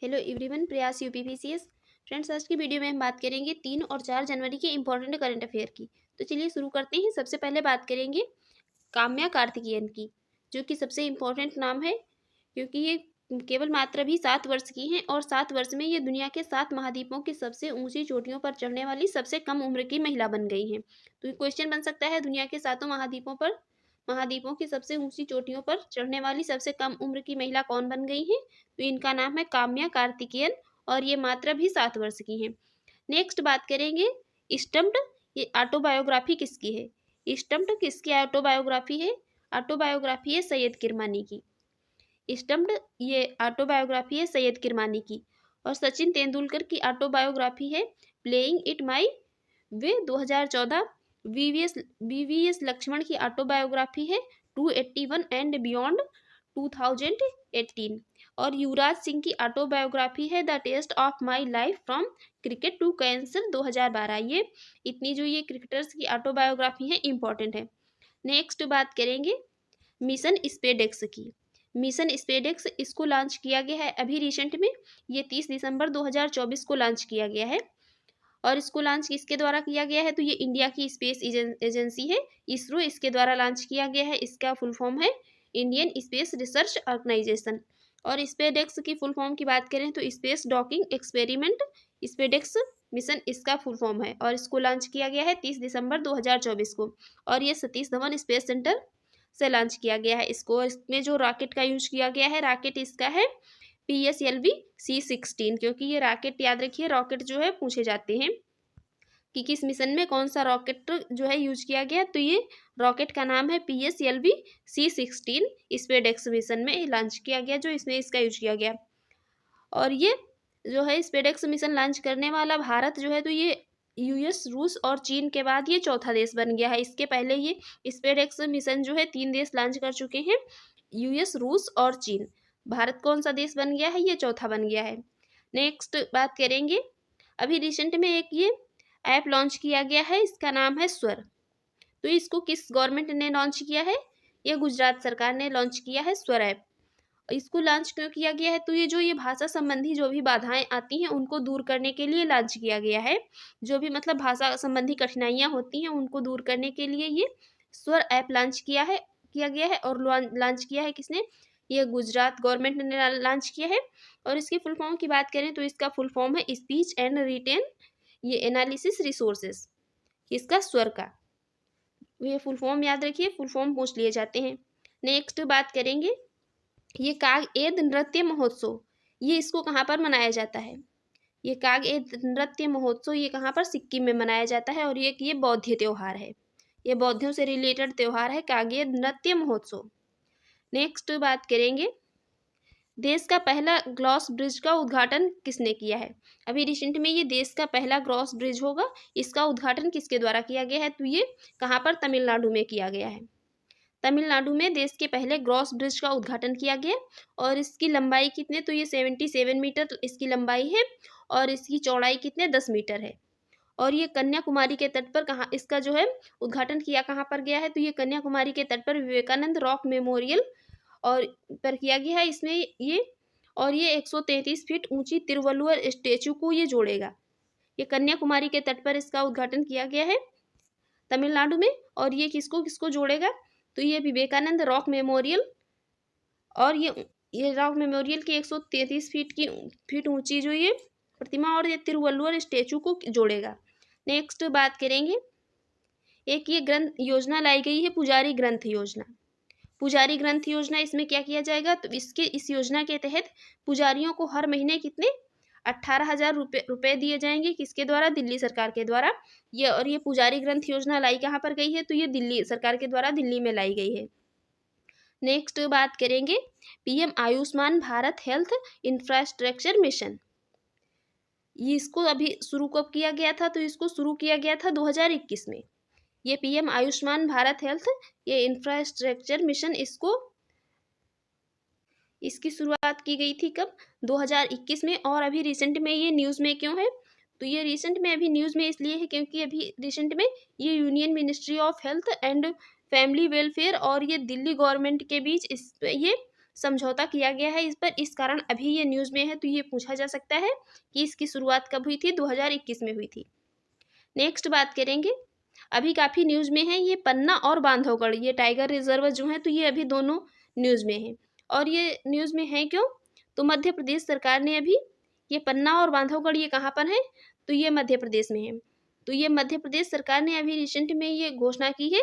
Hello everyone, प्रयास UPPCS. Friends, आज की वीडियो में हम बात करेंगे 3 और 4 जनवरी के इंपॉर्टेंट करंट अफेयर की। तो चलिए शुरू करते हैं। सबसे पहले बात करेंगे काम्या कार्तिकेयन की, जो कि सबसे इम्पोर्टेंट नाम है क्योंकि ये केवल मात्र अभी 7 वर्ष की हैं और 7 वर्ष में ये दुनिया के 7 महाद्वीपों की सबसे ऊंची चोटियों पर चढ़ने वाली सबसे कम उम्र की महिला बन गई हैं। तो क्वेश्चन बन सकता है, दुनिया के 7 महाद्वीपों की सबसे ऊंची चोटियों पर चढ़ने वाली सबसे कम उम्र की महिला कौन बन गई है? तो इनका नाम है काम्या कार्तिकेयन और ये मात्र भी 7 वर्ष की हैं। नेक्स्ट बात करेंगे स्टम्प्ड। ये ऑटोबायोग्राफी किसकी है? स्टम्प्ड किसकी ऑटोबायोग्राफी है? ऑटोबायोग्राफी है सैयद किरमानी की। स्टम्प्ड ये ऑटोबायोग्राफी है सैयद किरमानी की। और सचिन तेंदुलकर की ऑटोबायोग्राफी है playing it my way 2014। VVS Laxman की ऑटोबायोग्राफी है 281 एंड बियॉन्ड 2018। और युवराज सिंह की ऑटोबायोग्राफी है the test of my life from cricket to cancer 2012। ये इतनी जो ये क्रिकेटर्स की ऑटोबायोग्राफी है इंपॉर्टेंट है। नेक्स्ट बात करेंगे मिशन स्पेडेक्स की। मिशन स्पेडेक्स इसको लॉन्च किया गया है अभी रिसेंट में। ये 30 दिसंबर 2024 को लॉन्च किया गया है। और इसको लॉन्च किसके द्वारा किया गया है? तो ये इंडिया की स्पेस एजेंसी है इसरो, इसके द्वारा लॉन्च किया गया है। इसका फुल फॉर्म है इंडियन स्पेस रिसर्च ऑर्गेनाइजेशन। और स्पेडेक्स की फुल फॉर्म की बात करें तो space docking experiment SpaDeX mission इसका फुल फॉर्म है। और इसको लॉन्च किया गया है 30 दिसंबर 2024 को। और ये सतीश धवन स्पेस सेंटर से लॉन्च किया गया है इसको। इसमें जो रॉकेट का यूज किया गया है, रॉकेट इसका है PSLV C16। क्योंकि ये रॉकेट, याद रखिए, रॉकेट जो है पूछे जाते हैं कि किस मिशन में कौन सा रॉकेट जो है यूज किया गया। तो ये रॉकेट का नाम है PSLV C16। स्पेडेक्स मिशन में लॉन्च किया गया, जो इसमें इसका यूज किया गया। और ये जो है स्पेडेक्स मिशन लॉन्च करने वाला भारत जो है, तो ये US, रूस और चीन के बाद ये चौथा देश बन गया है। इसके पहले ये स्पेडेक्स मिशन जो है 3 देश लॉन्च कर चुके हैं, US, रूस और चीन। भारत कौन सा देश बन गया है? ये चौथा बन गया है। नेक्स्ट बात करेंगे, अभी रिसेंट में एक ये ऐप लॉन्च किया गया है, इसका नाम है स्वर। तो इसको किस गवर्नमेंट ने लॉन्च किया है? ये गुजरात सरकार ने लॉन्च किया है स्वर ऐप। इसको लॉन्च क्यों किया गया है? तो ये भाषा संबंधी जो भी बाधाएं आती हैं उनको दूर करने के लिए लॉन्च किया गया है। जो भी मतलब भाषा संबंधी कठिनाइयां होती हैं उनको दूर करने के लिए ये स्वर ऐप लॉन्च किया गया है। और लॉन्च किया है किसने? ये गुजरात गवर्नमेंट ने लॉन्च किया है। और इसकी फुल फॉर्म की बात करें तो इसका फुल फॉर्म है स्पीच एंड रिटेन ये एनालिसिस रिसोर्सेस। इसका स्वर का ये फुल फॉर्म याद रखिए, फुल फॉर्म पूछ लिए जाते हैं। नेक्स्ट बात करेंगे, ये काग-ए नृत्य महोत्सव, ये इसको कहाँ पर मनाया जाता है? ये काग-ए नृत्य महोत्सव ये कहाँ पर? सिक्किम में मनाया जाता है। और ये बौद्ध त्योहार है, ये बौद्धों से रिलेटेड त्योहार है काग-ए नृत्य महोत्सव। नेक्स्ट बात करेंगे, देश का पहला ग्लास ब्रिज का उद्घाटन किसने किया है? अभी रिसेंट में ये देश का पहला ग्लास ब्रिज होगा, इसका उद्घाटन किसके द्वारा किया गया है? तो ये कहाँ पर? तमिलनाडु में किया गया है। तमिलनाडु में देश के पहले ग्लास ब्रिज का उद्घाटन किया गया। और इसकी लंबाई कितने? तो ये 77 मीटर इसकी लंबाई है। और इसकी चौड़ाई कितने? 10 मीटर है। और ये कन्याकुमारी के तट पर कहाँ इसका जो है उद्घाटन किया कहाँ पर गया है? तो ये कन्याकुमारी के तट पर विवेकानंद रॉक मेमोरियल और पर किया गया है। इसमें ये 133 फीट ऊंची तिरुवल्लुवर स्टेचू को ये जोड़ेगा। ये कन्याकुमारी के तट पर इसका उद्घाटन किया गया है तमिलनाडु में। और ये किसको किसको जोड़ेगा? तो ये विवेकानंद रॉक मेमोरियल और ये रॉक मेमोरियल की 133 फीट ऊंची जो ये प्रतिमा और ये तिरुवल्लुवर स्टेचू को जोड़ेगा। नेक्स्ट बात करेंगे, एक ये ग्रंथ योजना लाई गई है पुजारी ग्रंथ योजना। पुजारी ग्रंथ योजना, इसमें क्या किया जाएगा? तो इस योजना के तहत पुजारियों को हर महीने कितने? 18,000 रुपये दिए जाएंगे। किसके द्वारा? दिल्ली सरकार के द्वारा। ये पुजारी ग्रंथ योजना लाई कहाँ पर गई है? तो ये दिल्ली सरकार के द्वारा दिल्ली में लाई गई है। नेक्स्ट बात करेंगे, PM Ayushman Bharat health infrastructure mission. ये इसको अभी शुरू कब किया गया था? तो इसको शुरू किया गया था 2021 में। ये PM आयुष्मान भारत हेल्थ ये इंफ्रास्ट्रक्चर मिशन इसकी शुरुआत की गई थी कब? 2021 में। और अभी रिसेंट में ये न्यूज़ में क्यों है? तो ये रिसेंट में अभी न्यूज़ में इसलिए है क्योंकि अभी रिसेंट में ये union ministry of health and family welfare और ये दिल्ली गवर्नमेंट के बीच ये समझौता किया गया है इस पर, इस कारण अभी ये न्यूज़ में है। तो ये पूछा जा सकता है कि इसकी शुरुआत कब हुई थी? 2021 में हुई थी। नेक्स्ट बात करेंगे, अभी काफ़ी न्यूज़ में है ये पन्ना और बांधवगढ़, ये टाइगर रिजर्व जो है, तो ये अभी दोनों न्यूज़ में है। और ये न्यूज़ में है क्यों? तो मध्य प्रदेश सरकार ने अभी ये पन्ना और बांधवगढ़ ये कहाँ पर है? तो ये मध्य प्रदेश में है। तो ये मध्य प्रदेश सरकार ने अभी रिसेंट में ये घोषणा की है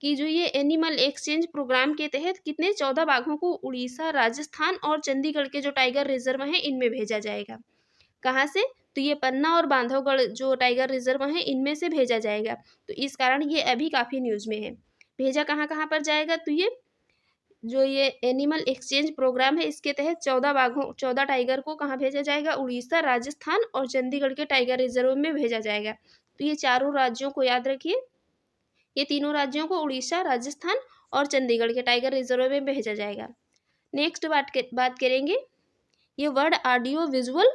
कि जो ये एनिमल एक्सचेंज प्रोग्राम के तहत कितने 14 बाघों को उड़ीसा, राजस्थान और चंडीगढ़ के जो टाइगर रिजर्व हैं इनमें भेजा जाएगा। कहाँ से? तो ये पन्ना और बांधवगढ़ जो टाइगर रिजर्व हैं इनमें से भेजा जाएगा। तो इस कारण ये अभी काफ़ी न्यूज़ में है। भेजा कहाँ कहाँ पर जाएगा? तो ये जो ये एनिमल एक्सचेंज प्रोग्राम है इसके तहत 14 टाइगर को कहाँ भेजा जाएगा? उड़ीसा, राजस्थान और चंडीगढ़ के टाइगर रिजर्व में भेजा जाएगा। तो ये चारों राज्यों को याद रखिए, ये तीनों राज्यों को उड़ीसा, राजस्थान और चंडीगढ़ के टाइगर रिजर्व में भेजा जाएगा। नेक्स्ट बात करेंगे, ये world audio visual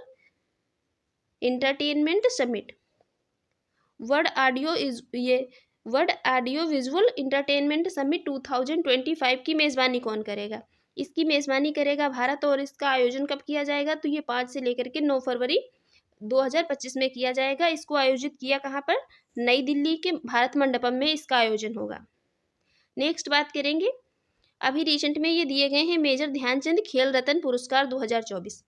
entertainment summit, world audio visual entertainment summit 2025 की मेज़बानी कौन करेगा? इसकी मेज़बानी करेगा भारत। और इसका आयोजन कब किया जाएगा? तो ये 5 से लेकर के 9 फरवरी 2025 में किया जाएगा। इसको आयोजित किया कहाँ पर? नई दिल्ली के भारत मंडपम में इसका आयोजन होगा। नेक्स्ट बात करेंगे, अभी रिसेंट में ये दिए गए हैं मेजर ध्यानचंद खेल रत्न पुरस्कार 2024।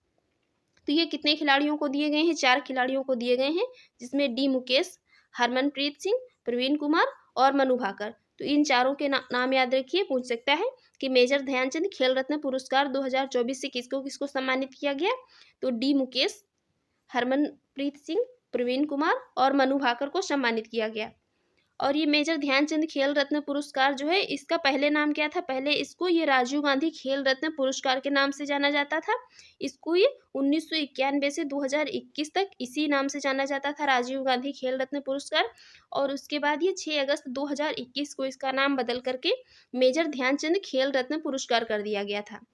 तो ये कितने खिलाड़ियों को दिए गए हैं? 4 खिलाड़ियों को दिए गए हैं, जिसमें डी मुकेश, हरमनप्रीत सिंह, प्रवीण कुमार और मनु भाकर। तो इन चारों के नाम याद रखिए, पूछ सकता है कि मेजर ध्यानचंद खेल रत्न पुरस्कार 2024 से किसको किसको सम्मानित किया गया? तो डी मुकेश, हरमनप्रीत सिंह, प्रवीण कुमार और मनु भाकर को सम्मानित किया गया। और ये मेजर ध्यानचंद खेल रत्न पुरस्कार जो है, इसका पहले नाम क्या था? पहले इसको ये राजीव गांधी खेल रत्न पुरस्कार के नाम से जाना जाता था। इसको ये 1991 से 2021 तक इसी नाम से जाना जाता था, राजीव गांधी खेल रत्न पुरस्कार। और उसके बाद ये 6 अगस्त 2021 को इसका नाम बदल करके मेजर ध्यानचंद खेल रत्न पुरस्कार कर दिया गया था।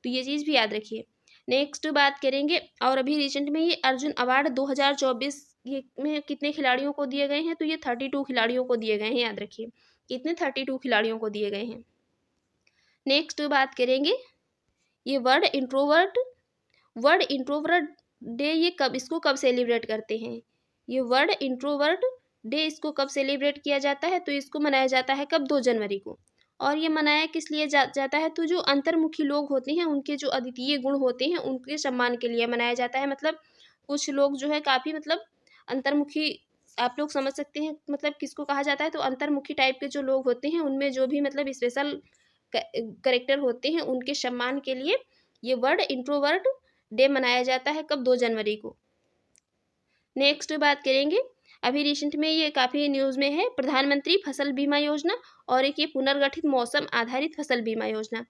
तो ये चीज़ भी याद रखिए। नेक्स्ट बात करेंगे, और अभी रिसेंट में ये अर्जुन अवार्ड 2024 ये में कितने खिलाड़ियों को दिए गए हैं? तो ये 32 खिलाड़ियों को दिए गए हैं, याद रखिए। कितने? 32 खिलाड़ियों को दिए गए हैं। नेक्स्ट बात करेंगे, ये वर्ल्ड इंट्रोवर्ट डे ये इसको कब सेलिब्रेट करते हैं? ये वर्ल्ड इंट्रोवर्ट डे इसको कब सेलिब्रेट किया जाता है? तो इसको मनाया जाता है कब? 2 जनवरी को। और ये मनाया किस लिए जाता है? तो जो अंतर्मुखी लोग होते हैं, उनके जो अद्वितीय गुण होते हैं, उनके सम्मान के लिए मनाया जाता है। मतलब कुछ लोग जो है काफ़ी मतलब अंतर्मुखी, आप लोग समझ सकते हैं मतलब किसको कहा जाता है। तो अंतर्मुखी टाइप के जो लोग होते हैं, उनमें जो भी मतलब स्पेशल करेक्टर होते हैं, उनके सम्मान के लिए ये वर्ल्ड इंट्रोवर्ट डे मनाया जाता है कब? 2 जनवरी को। नेक्स्ट बात करेंगे, अभी रिसेंट में ये काफ़ी न्यूज़ में है, प्रधानमंत्री फसल बीमा योजना और एक ये पुनर्गठित मौसम आधारित फसल बीमा योजना।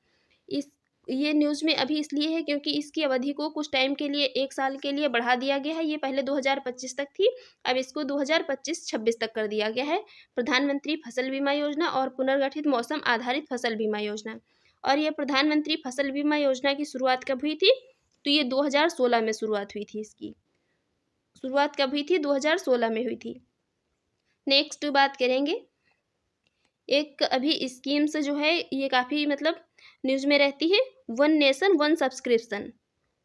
ये न्यूज़ में अभी इसलिए है क्योंकि इसकी अवधि को कुछ टाइम के लिए 1 साल के लिए बढ़ा दिया गया है। ये पहले 2025 तक थी, अब इसको 2025-26 तक कर दिया गया है। प्रधानमंत्री फसल बीमा योजना और पुनर्गठित मौसम आधारित फसल बीमा योजना। और ये प्रधानमंत्री फसल बीमा योजना की शुरुआत कब हुई थी? तो ये 2016 में शुरुआत हुई थी। इसकी शुरुआत कब हुई थी? 2016 में हुई थी। नेक्स्ट बात करेंगे, एक अभी स्कीम्स जो है ये काफ़ी मतलब न्यूज़ में रहती है, one nation one subscription.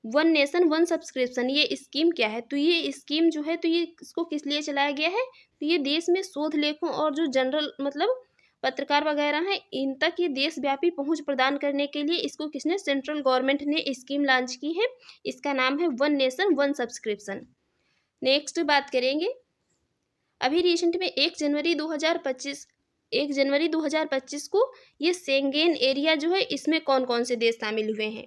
One nation one subscription ये स्कीम क्या है? तो ये स्कीम जो है, तो ये इसको किस लिए चलाया गया है? तो ये देश में शोध लेखों और जो जनरल मतलब पत्रकार वगैरह हैं, इन तक ये देशव्यापी पहुंच प्रदान करने के लिए इसको किसने? सेंट्रल गवर्नमेंट ने स्कीम लॉन्च की है। इसका नाम है one nation one subscription. Next बात करेंगे, अभी रिसेंट में 1 जनवरी 2025 को ये शेंगेन एरिया जो है, इसमें कौन कौन से देश शामिल हुए हैं?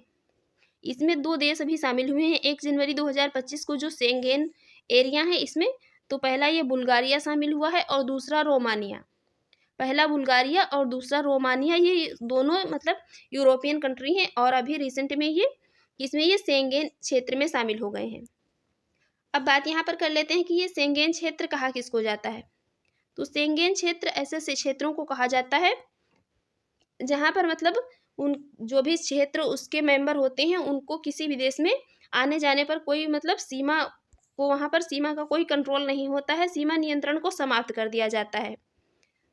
इसमें 2 देश अभी शामिल हुए हैं 1 जनवरी 2025 को जो शेंगेन एरिया है इसमें। तो पहला ये बुल्गारिया शामिल हुआ है और दूसरा रोमानिया। पहला बुल्गारिया और दूसरा रोमानिया, ये दोनों मतलब यूरोपियन कंट्री हैं और अभी रिसेंट में ये इसमें ये शेंगेन क्षेत्र में शामिल हो गए हैं। अब बात यहाँ पर कर लेते हैं कि ये शेंगेन क्षेत्र कहा किसको जाता है? तो शेंगेन क्षेत्र ऐसे क्षेत्रों को कहा जाता है जहाँ पर मतलब उन जो भी क्षेत्र उसके मेंबर होते हैं, उनको किसी भी देश में आने जाने पर कोई मतलब सीमा को, वहाँ पर सीमा का कोई कंट्रोल नहीं होता है, सीमा नियंत्रण को समाप्त कर दिया जाता है।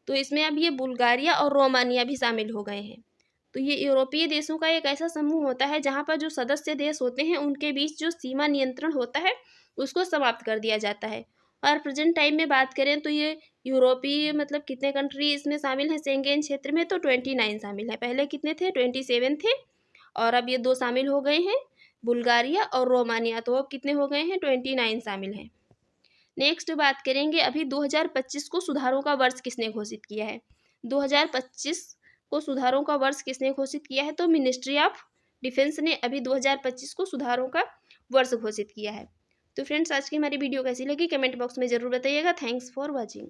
तो इसमें अब ये बुल्गारिया और रोमानिया भी शामिल हो गए हैं। तो ये यूरोपीय देशों का एक ऐसा समूह होता है जहाँ पर जो सदस्य देश होते हैं उनके बीच जो सीमा नियंत्रण होता है उसको समाप्त कर दिया जाता है। और प्रेजेंट टाइम में बात करें तो ये यूरोपीय मतलब कितने कंट्री इसमें शामिल हैं शेंगेन क्षेत्र में, तो 29 शामिल है। पहले कितने थे? 27 थे, और अब ये 2 शामिल हो गए हैं, बुल्गारिया और रोमानिया, तो अब कितने हो गए हैं? 29 शामिल हैं। नेक्स्ट बात करेंगे अभी 2025 को सुधारों का वर्ष किसने घोषित किया है? 2025 को सुधारों का वर्ष किसने घोषित किया है? तो मिनिस्ट्री ऑफ डिफेंस ने अभी 2025 को सुधारों का वर्ष घोषित किया है। तो फ्रेंड्स, आज की हमारी वीडियो कैसी लगी कमेंट बॉक्स में ज़रूर बताइएगा। Thanks for watching.